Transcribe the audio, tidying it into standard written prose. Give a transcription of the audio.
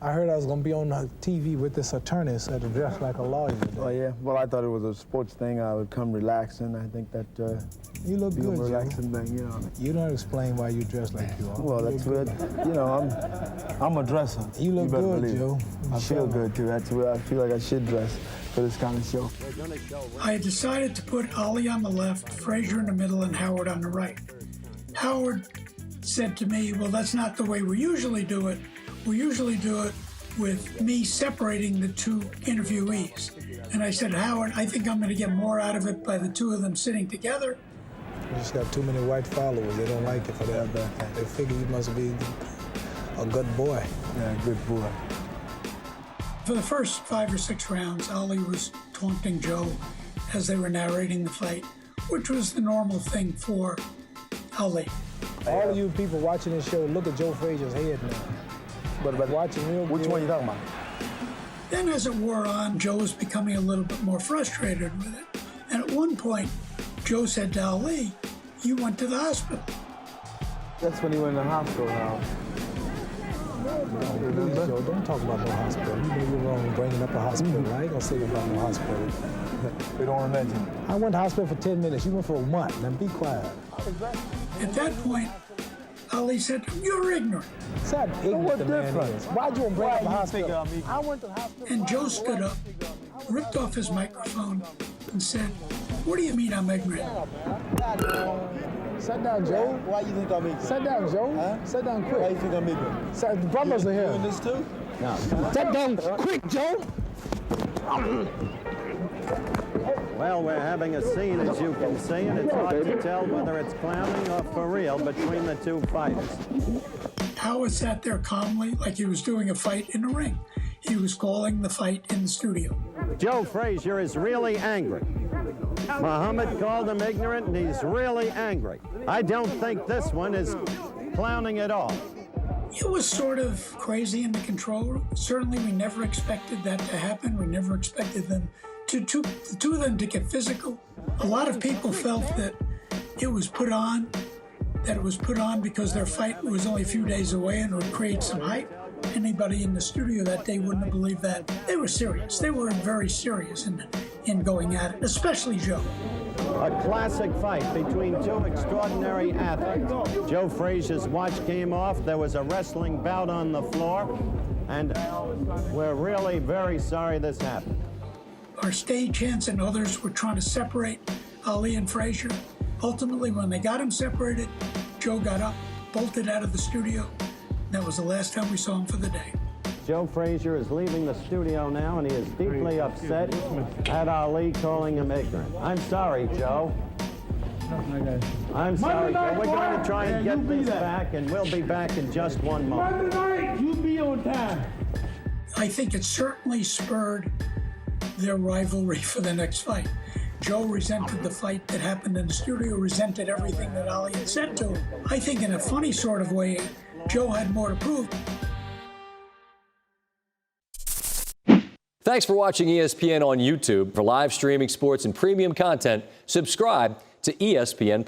I heard I was going to be on TV with this attorney, so I had to dress like a lawyer today. Oh, yeah? Well, I thought it was a sports thing. I would come relaxing. I think that you look be good, a relaxing Joe. thing, you know. You don't explain why you dress like you are. Well, that's good. You know, I'm a dresser. You look better good, believe it. Joe. I feel good, too. That's where I feel like I should dress for this kind of show. I decided to put Ali on the left, Frazier in the middle, and Howard on the right. Howard said to me, well, that's not the way we usually do it. We usually do it with me separating the two interviewees. And I said, Howard, I think I'm going to get more out of it by the two of them sitting together. You just got too many white followers. They don't like it for that. They figure you must be a good boy. Yeah, good boy. For the first 5 or 6 rounds, Ali was taunting Joe as they were narrating the fight, which was the normal thing for Ali. All of you people watching this show, look at Joe Frazier's head now. But watching real good. Which one are you talking about? Then as it wore on, Joe was becoming a little bit more frustrated with it. And at one point, Joe said to Ali, you went to the hospital. That's when he went to the hospital now. Please, Joe, don't talk about no hospital. You know you're wrong bringing up a hospital. I ain't gonna say about no hospital. We don't want to mention it. I went to hospital for 10 minutes. You went for a month. Now be quiet. At that point, Ali said, you're ignorant. It's not ignorant What the man difference? is. Why'd you want to bring up a Why you hospital? think I went to the hospital. And Joe stood up, ripped off his microphone, and said, what do you mean I'm ignorant? Sit down, Joe. Why you think I'm ignorant? Sit down, Joe. Huh? Sit down quick. Why you think I'm ignorant? The brothers are here. Doing this too? No. Sit down quick, Joe. Well, we're having a scene, as you can see, and it's hard to tell whether it's clowning or for real between the two fighters. Howard sat there calmly like he was doing a fight in the ring. He was calling the fight in the studio. Joe Frazier is really angry. Muhammad called him ignorant, and he's really angry. I don't think this one is clowning at all. It was sort of crazy in the control room. Certainly, we never expected that to happen. We never expected them the two of them to get physical. A lot of people felt that it was put on, because their fight was only a few days away and would create some hype. Anybody in the studio that day wouldn't have believed that. They were serious. They were very serious in going at it, especially Joe. A classic fight between two extraordinary athletes. Joe Frazier's watch came off. There was a wrestling bout on the floor, and we're really very sorry this happened. Our stagehands and others were trying to separate Ali and Frazier. Ultimately, when they got him separated, Joe got up, bolted out of the studio. That was the last time we saw him for the day. Joe Frazier is leaving the studio now, and he is deeply upset at Ali calling him ignorant. I'm sorry, Joe. I'm sorry, Joe. We're going to try and get this back, and we'll be back in just one moment. Monday night, you be on time. I think it certainly spurred their rivalry for the next fight. Joe resented the fight that happened in the studio, resented everything that Ali had said to him. I think in a funny sort of way, Joe had more to prove. Thanks for watching ESPN on YouTube. For live streaming sports and premium content, subscribe to ESPN+.